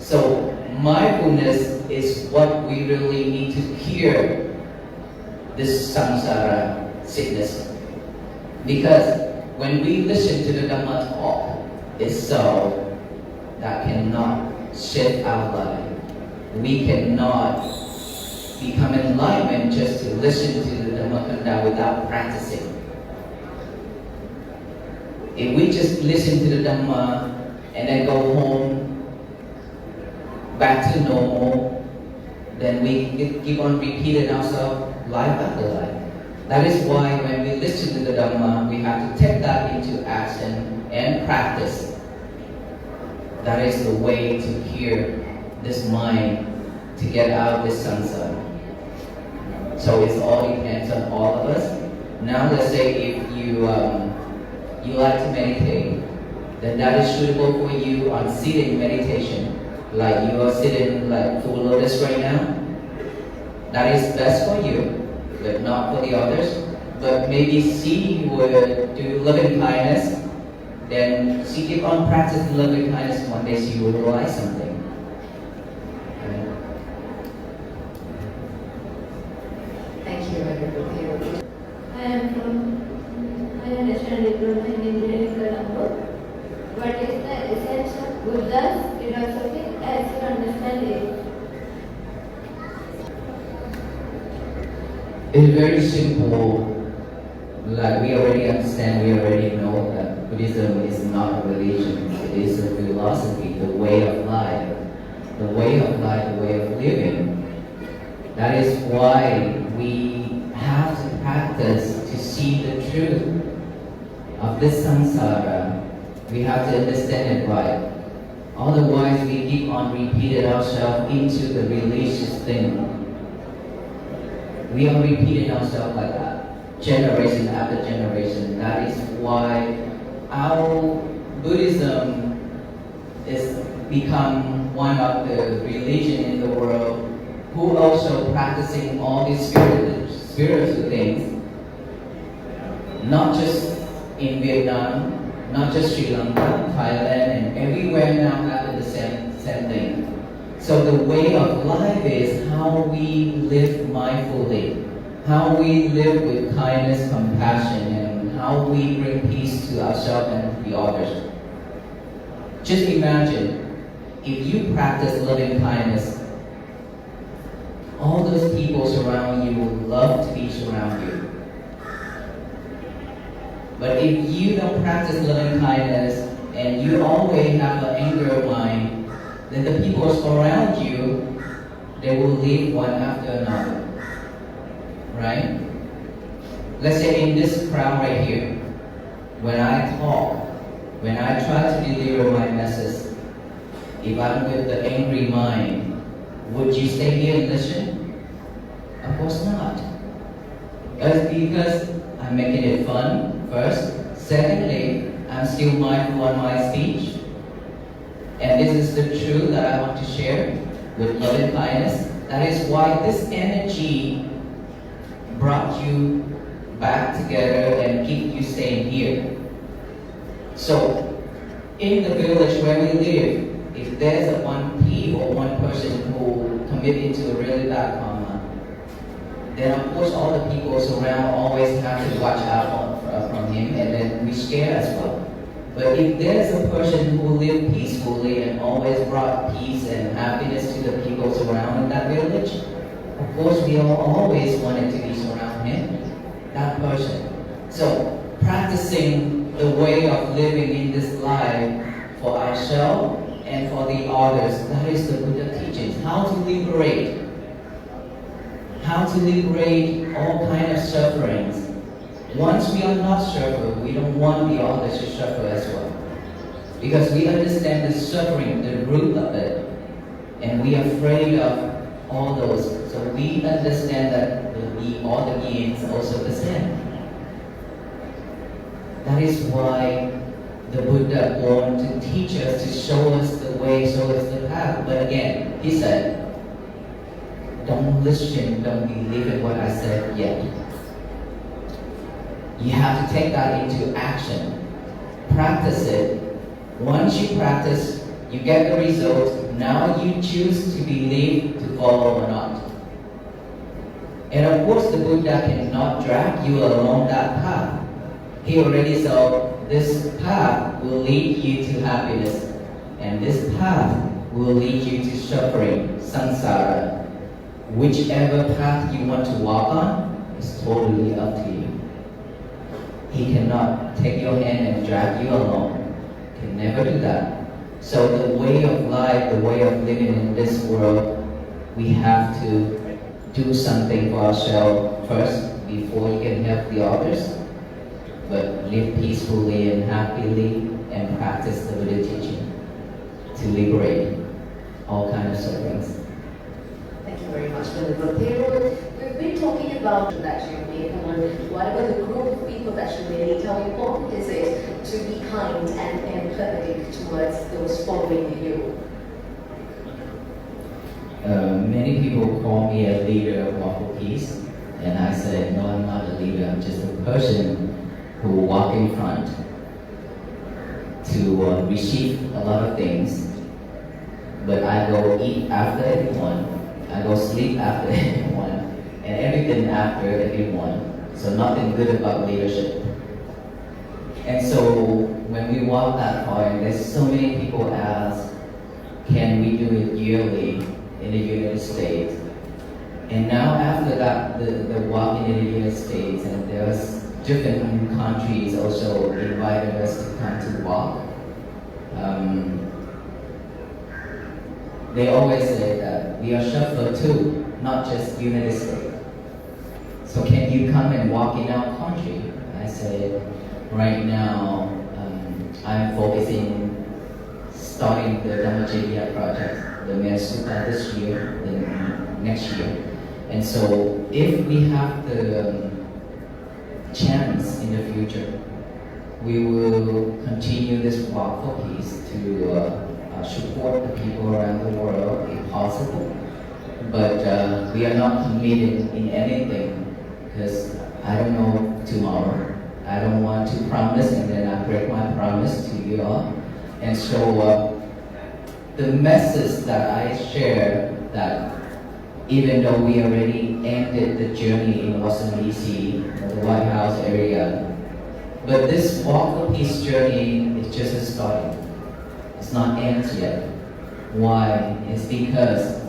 So mindfulness is what we really need to cure this samsara sickness. Because when we listen to the Dhamma talk itself, that cannot shift our life. We cannot become enlightened just to listen to the Dhamma without practicing. If we just listen to the Dhamma and then go home, back to normal, then we keep on repeating ourselves life after life. That is why when we listen to the Dhamma, we have to take that into action and practice. That is the way to cure this mind, to get out of this samsara. So it all depends on all of us. Now let's say if you like to meditate, then that is suitable for you on sitting meditation. Like you are sitting like full lotus right now. That is best for you, but not for the others. But maybe she would do loving kindness, then she keep on practicing loving kindness, one day she will realize something. Thank you, everybody. I understand diploma in engineering Colombo. What is the essence of Buddha's philosophy as you understand it? It's very simple. Like we already understand, we already know that Buddhism is not a religion. It is a philosophy, the way of life. The way of life, the way of living. That is why we have to practice to see the truth of this samsara. We have to understand it right. Otherwise, we keep on repeating ourselves into the religious thing. We are repeating ourselves like that, generation after generation. That is why our Buddhism is become one of the religion in the world who also practicing all these spiritual things, not just in Vietnam, not just Sri Lanka, Thailand, and everywhere now having the same thing. So the way of life is how we live mindfully, how we live with kindness, compassion, and how we bring peace to ourselves and to the others. Just imagine, if you practice loving kindness, all those people surround you will love to be around you. But if you don't practice loving kindness and you always have an anger mind, then the people around you, they will leave one after another. Right? Let's say in this crowd right here, when I talk, when I try to deliver my message, if I'm with the angry mind, would you stay here and listen? Of course not. That's because I'm making it fun, first. Secondly, I'm still mindful on my speech. And this is the truth that I want to share with love and kindness. That is why this energy brought you back together and keep you staying here. So, in the village where we live, if there's a one people or one person who commit into a really bad karma, then of course all the people around always have to watch out from him, and then we scare as well. But if there's a person who lived peacefully and always brought peace and happiness to the people surrounding that village, of course we all always wanted to be surrounding him, that person. So practicing the way of living in this life for ourselves and for the others, that is the Buddha teachings. How to liberate all kinds of sufferings. Once we are not suffering, we don't want the others to suffer as well. Because we understand the suffering, the root of it, and we are afraid of all those. So we understand that all the beings also the same. That is why the Buddha wanted to teach us, to show us the way, show us the path. But again, he said, don't listen, don't believe in what I said yet. You have to take that into action. Practice it. Once you practice, you get the results, now you choose to believe, to follow or not. And of course, the Buddha cannot drag you along that path. He already said, this path will lead you to happiness, and this path will lead you to suffering, samsara. Whichever path you want to walk on is totally up to you. He cannot take your hand and drag you along. Can never do that. So the way of life, the way of living in this world, we have to do something for ourselves first before you can help the others. But live peacefully and happily and practice the Buddha teaching to liberate all kinds of sufferings. Thank you very much, Venerable Thero. We've been talking about that you made, and whatever the group of people that you made, how important is it to be kind and empathetic towards those following you? Many people call me a leader of Walk for Peace, and I said, no, I'm not a leader, I'm just a person who walk in front to receive a lot of things, but I go eat after everyone, I go sleep after everyone, and everything after everyone. So nothing good about leadership. And so when we walk that far, and there's so many people ask, can we do it yearly in the United States? And now after that, the walk in the United States, and there's different countries also invited us to come to walk. They always say that we are shuffled too, not just United States. So can you come and walk in our country? I said, right now, I'm focusing starting the Dhammacakya project, the Sutta this year, then next year. And so if we have the chance in the future, we will continue this walk for peace to support the people around the world if possible. But we are not committed in anything because I don't know tomorrow. I don't want to promise and then I break my promise to you all. And so the message that I share, that even though we already ended the journey in Washington DC, the White House area, but this Walk for Peace journey is just a starting. It's not ends yet. Why? It's because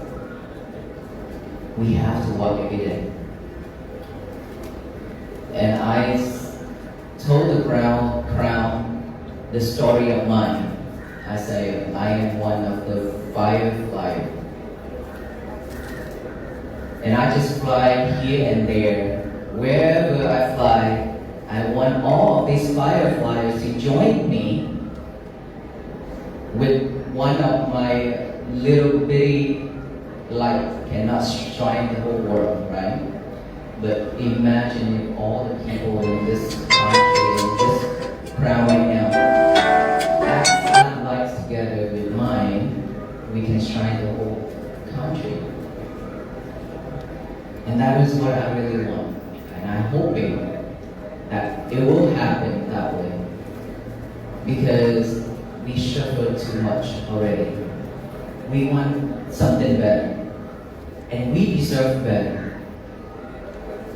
we have to walk every day. And I told the crowd the story of mine. I say, I am one of the fireflies. And I just fly here and there. Wherever I fly, I want all of these fireflies to join me with one of my little bitty light. Cannot shine the whole world, right? But imagine if all the people in this country, in this crowd right now, have lights together with mine, we can shine the whole country. And that is what I really want. And I'm hoping that it will happen that way. Because we suffer too much already. We want something better. And we deserve better.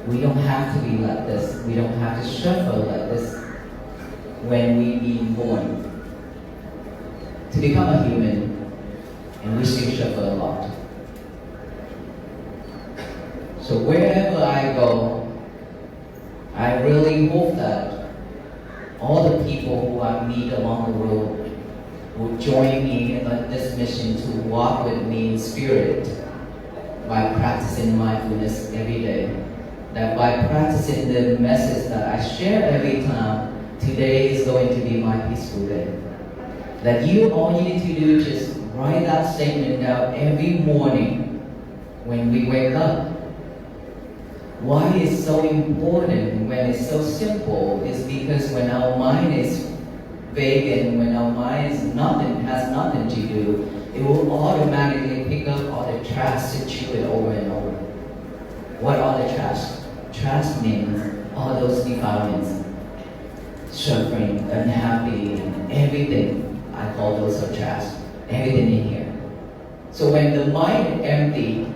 We don't have to be like this. We don't have to suffer like this when we being born. To become a human, and we still suffer a lot. So wherever I go, I really hope that all the people who I meet along the road will join me in this mission to walk with me in spirit by practicing mindfulness every day. That by practicing the message that I share every time, today is going to be my peaceful day. That all you need to do is just write that statement down every morning when we wake up. Why it's so important when it's so simple is because when our mind is vague and when our mind has nothing to do, it will automatically pick up all the trash to chew it over and over. What are the trash? Trash means all those defilements, suffering, unhappy, everything. I call those are trash. Everything in here. So when the mind is empty,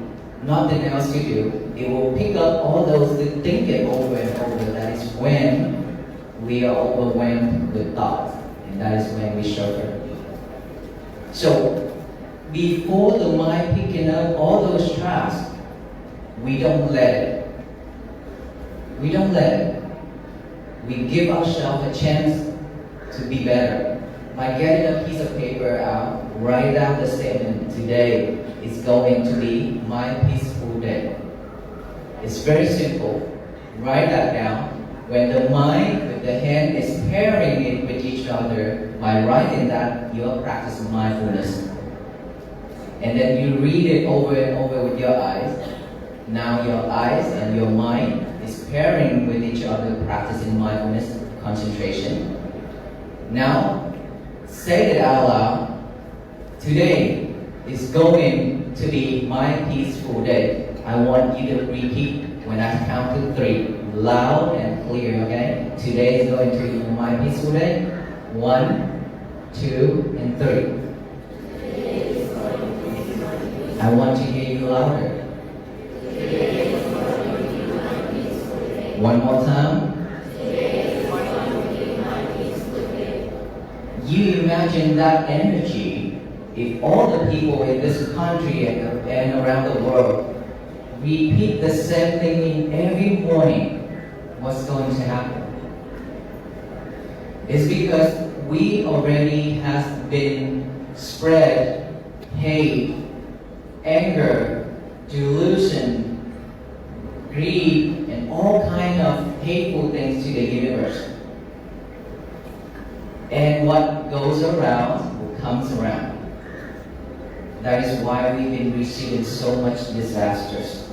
nothing else to do, it will pick up all those thinking over and over. That is when we are overwhelmed with thoughts, and that is when we suffer. So before the mind picking up all those tasks, we don't let it. We don't let it. We give ourselves a chance to be better. By getting a piece of paper out, write down the statement, today is going to be my peaceful day. It's very simple. Write that down. When the mind with the hand is pairing it with each other, by writing that, you are practicing mindfulness. And then you read it over and over with your eyes. Now your eyes and your mind is pairing with each other, practicing mindfulness, concentration. Now, say it out loud. Today is going to be my peaceful day. I want you to repeat when I count to 3, loud and clear, okay? Today is going to be my peaceful day. 1, 2, and 3. I want to hear you louder. One more time. You imagine that energy, if all the people in this country and around the world repeat the same thing in every morning, what's going to happen? It's because we already have been spread hate, anger, delusion, greed, and all kind of hateful things to the universe. And what goes around comes around. That is why we've been receiving so much disasters.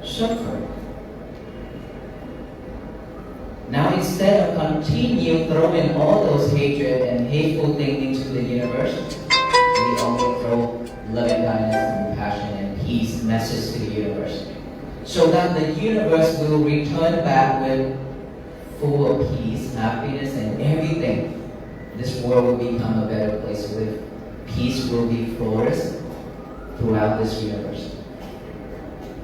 Suffering. Now instead of continue throwing all those hatred and hateful things into the universe, we only throw loving kindness, compassion, and peace message to the universe. So that the universe will return back with full of peace, happiness, and everything. This world will become a better place to live. Peace will be flourished throughout this universe.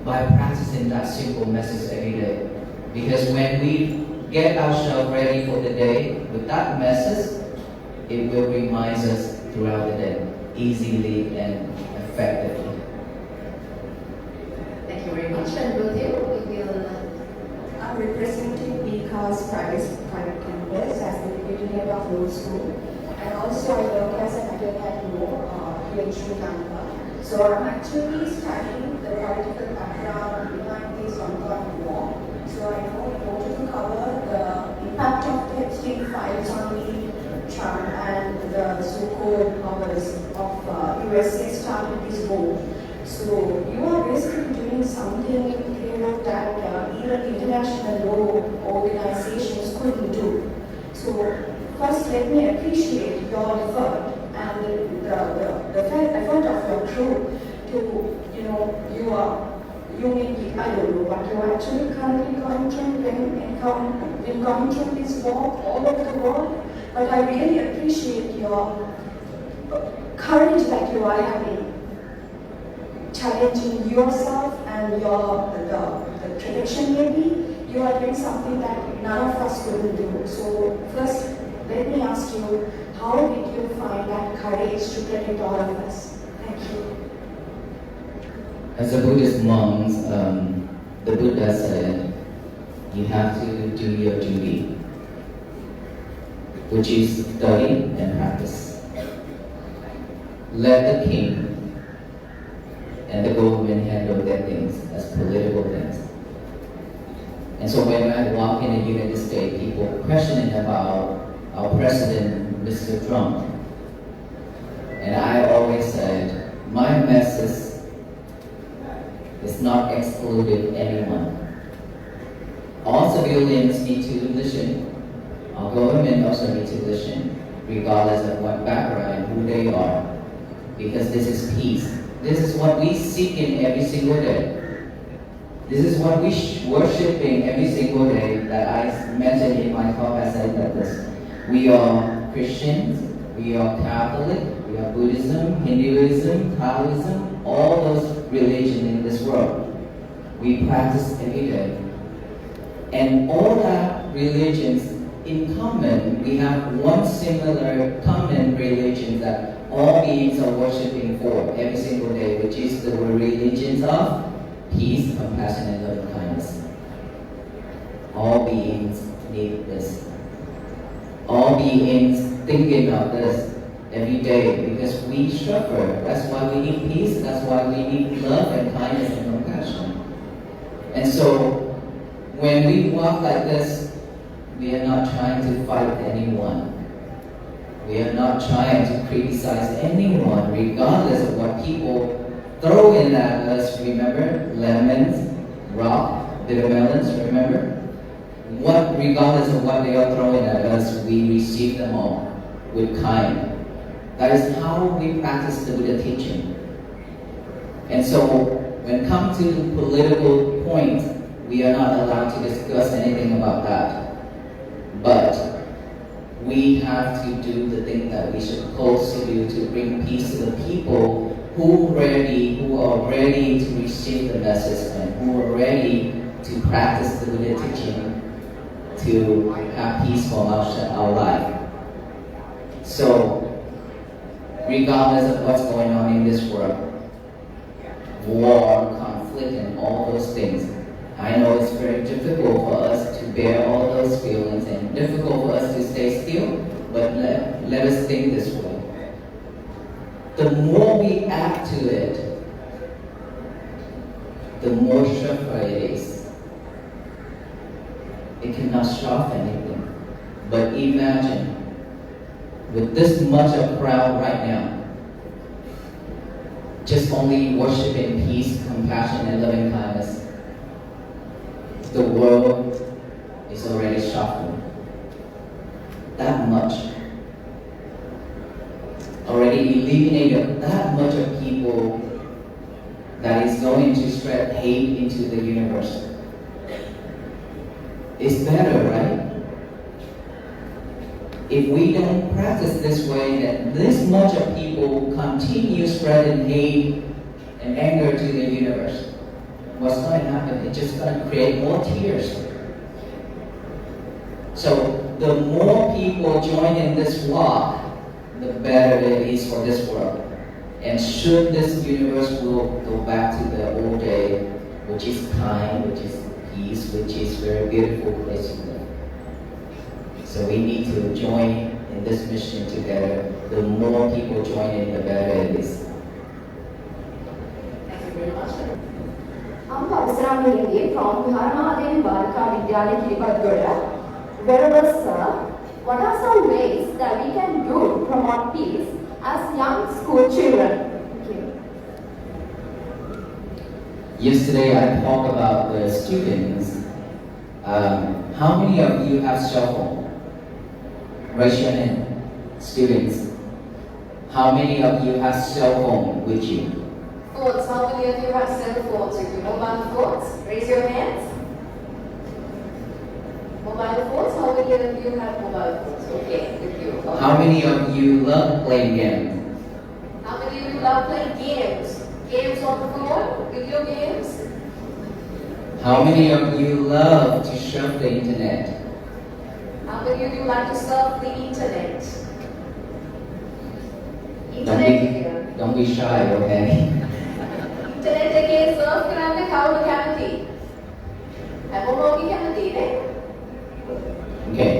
By practicing that simple message every day. Because when we get ourselves ready for the day with that message, it will remind us throughout the day, easily and effectively. Thank you very much. And with you, we will. I'm representing BCAS private campus as the deputy head of Road School, and also I work as an undergrad law here in Sri Lanka. So I'm actually studying the political background behind this ongoing war. So I know in order to cover the impact of the Epstein files on the Trump and the so-called powers of USA started this war. So you are basically doing something that even international law organizations couldn't do. So first let me appreciate your effort and the effort of your crew to, you may be, I don't know what you're actually currently going through when going through this war all over the world, but I really appreciate your courage that you are having, challenging yourself and the tradition maybe. You are doing something that none of us couldn't do. So first, let me ask you, how did you find that courage to protect all of us? Thank you. As a Buddhist monk, the Buddha said, you have to do your duty, which is study and practice. Let the king and the government handle their things as political things. And so when I walk in the United States, people questioning about our president, Mr. Trump. And I always said, my message is not excluding anyone. All civilians need to listen. Our government also needs to listen, regardless of what background and who they are. Because this is peace. This is what we seek in every single day. This is what we worshiping every single day that I mentioned in my talk. I said that we are Christians, We are Catholic, we are Buddhism, Hinduism, Taoism, all those religions in this world. We practice every day. And all that religions in common, we have one similar common religion that all beings are worshipping for every single day, which is the religions of peace, compassion, and loving kindness. All beings need this. All beings thinking of this every day because we suffer. That's why we need peace. That's why we need love and kindness and compassion. And so, when we walk like this, we are not trying to fight anyone. We are not trying to criticize anyone, regardless of what people throw in at us. Remember, lemons, rock, bitter melons. Remember. Regardless of what they are throwing at us, we receive them all with kind. That is how we practice the Buddha teaching. And so, when it comes to the political point, we are not allowed to discuss anything about that. But we have to do the thing that we should supposed to do to bring peace to the people who are ready to receive the message and who are ready to practice the Buddha teaching to have peace for our life. So, regardless of what's going on in this world, war, conflict, and all those things, I know it's very difficult for us to bear all those feelings and difficult for us to stay still, but let us think this way. The more we add to it, the more suffer it is. It cannot solve anything. But imagine, with this much of crowd right now, just only worshiping peace, compassion, and loving kindness, the world is already suffering. That much. Already eliminated that much of people that is going to spread hate into the universe. It's better, right? If we don't practice this way, that this much of people continue spreading hate and anger to the universe, what's going to happen? It's just going to create more tears. So the more people join in this walk, the better it is for this world. And should this universe will go back to the old day, which is kind, which is peace, which is very beautiful place to live. So we need to join in this mission together. The more people join in, the better it is. Thank you very much. I'm from Dharma Balika Vidyalaya Kiribadgoda. Wherever, sir, what are some ways that we can do to promote peace as young school children? Thank you. Yesterday I talked about the students. How many of you have cell phone? Raise your hand. Students. How many of you have cell phone with you? Phones, how many of you have cell phones with you? Mobile phones? Raise your hands. Mobile phones, how many of you have mobile phones? Okay, with you. Okay. How many of you love playing games? How many of you love playing games? Games on the phone? Video games? How many of you love to surf the internet? How many of you like to surf the internet? Don't be shy, okay? Internet again, surf කරන්න කවුරු කැමති? හැමෝම කැමති නේ? Okay.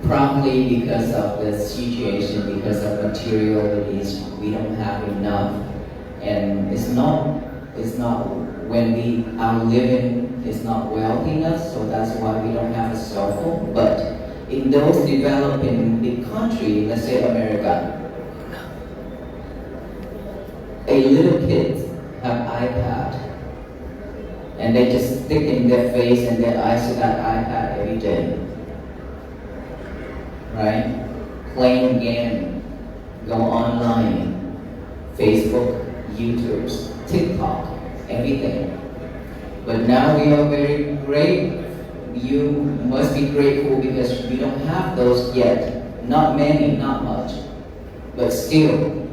Probably because of the situation, because of materialities, we don't have enough. And it's not when we are living is not wealthy enough, so that's why we don't have a cell phone. But in those developing big country, let's say America, a little kids have iPad, and they just stick in their face and their eyes to that iPad every day, right? Playing game, go online, Facebook, YouTube, TikTok, everything. But now we are very great you must be grateful because you don't have those yet. Not many, not much. But still,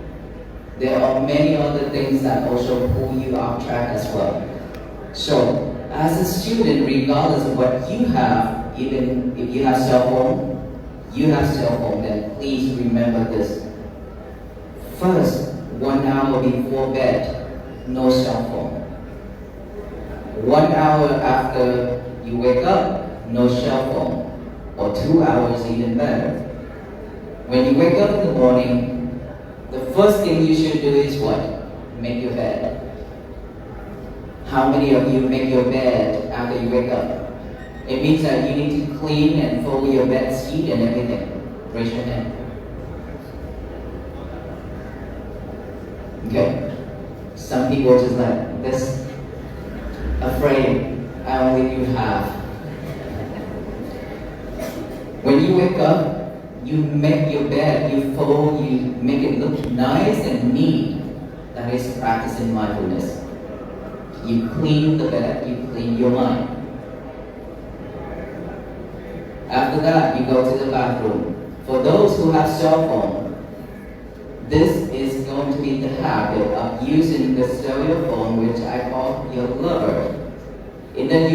there are many other things that also pull you off track as well. So, as a student, regardless of what you have, even if you have cell phone, then please remember this. First, 1 hour before bed, no cell phone. 1 hour after you wake up, no cell phone. Or 2 hours, even better. When you wake up in the morning, the first thing you should do is what? Make your bed. How many of you make your bed after you wake up? It means that you need to clean and fold your bed sheet and everything. Raise your hand. Okay. Some people just like this, afraid. I only do half. When you wake up, you make your bed, you fold, you make it look nice and neat. That is practicing mindfulness. You clean the bed, you clean your mind. After that, you go to the bathroom. For those who have cell phone, this is going to be the habit of using the cellular phone, which I call your lover. In the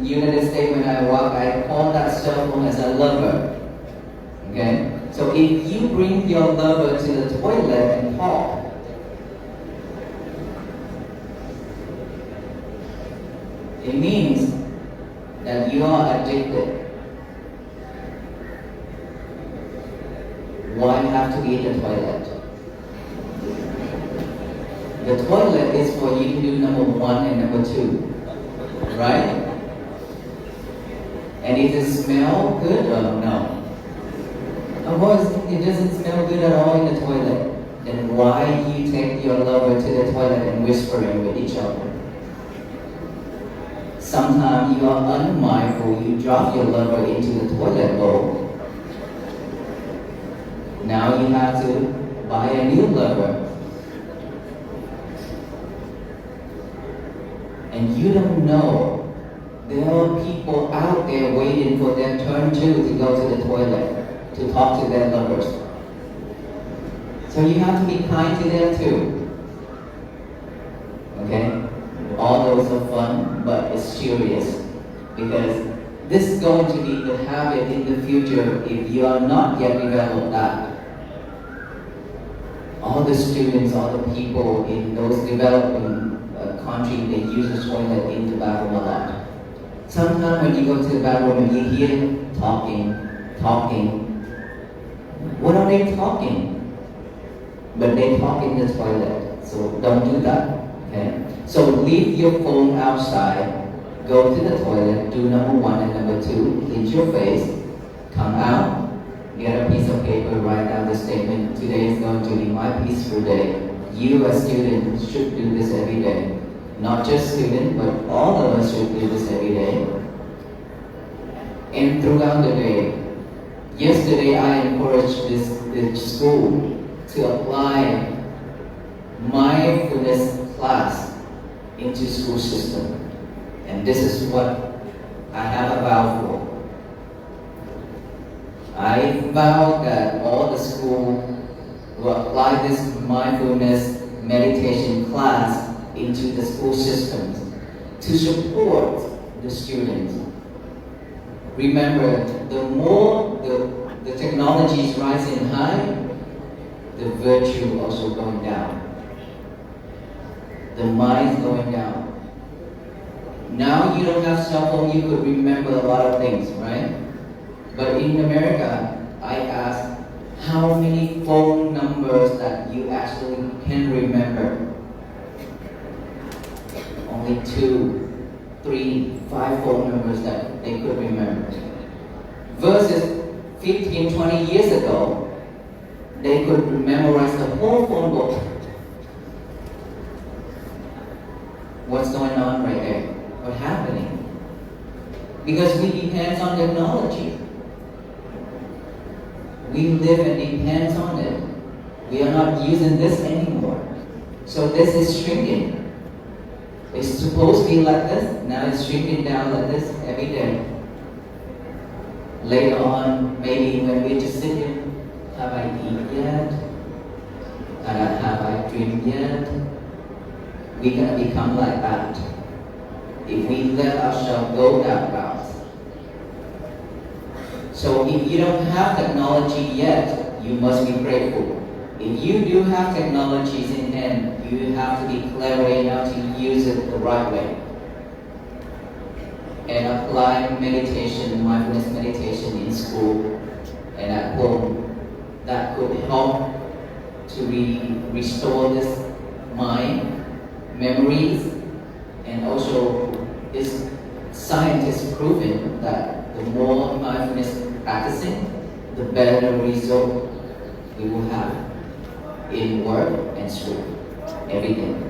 United States, when I walk, I call that cell phone as a lover. Okay? So if you bring your lover to the toilet and talk, it means that you are addicted. Why have to be in the toilet? The toilet is for you to do number 1 and number 2, right? And does it smell good or no? Of course, it doesn't smell good at all in the toilet. Then why you take your lover to the toilet and whispering with each other? Sometimes you are unmindful, you drop your lover into the toilet bowl. Now you have to buy a new lover. And you don't know, there are people out there waiting for their turn too to go to the toilet, to talk to their lovers. So you have to be kind to them too. Okay? All those are fun, but it's serious. Because this is going to be the habit in the future if you are not yet developed that. All the students, all the people in those developing countries, they use the toilet in the bathroom a lot. Sometimes when you go to the bathroom and you hear talking. What are they talking? But they talk in the toilet, so don't do that. Okay? So leave your phone outside, go to the toilet, do number 1 and number 2, cleanse your face, come out, get a piece of paper, write down the statement. Today is going to be my peaceful day. You as students should do this every day. Not just students, but all of us should do this every day. And throughout the day. Yesterday I encouraged this school to apply mindfulness class into school system. And this is what I have a vow for. I vow that all the school will apply this mindfulness meditation class into the school systems to support the students. Remember, the more the technology is rising high, the virtue also going down. The mind is going down. Now you don't have cell phone, you could remember a lot of things, right? But in America, I asked how many phone numbers that you actually can remember. Only 2, 3, 5 phone numbers that they could remember. Versus 15, 20 years ago, they could memorize the whole phone book. What's going on right there? What's happening? Because we depend on technology. We live and depend on it. We are not using this anymore. So this is shrinking. It's supposed to be like this, now it's shrinking down like this every day. later on, maybe when we just sitting, have I eaten yet? Have I dreamed yet? We're gonna become like that if we let ourselves go that route. So if you don't have technology yet, you must be grateful. If you do have technologies in hand, you have to be clever enough to use it the right way. And apply meditation, mindfulness meditation in school and at home. That could help to restore this mind, memories, and also is scientists proven that the more mindfulness practicing, the better the result we will have in work and school, everything.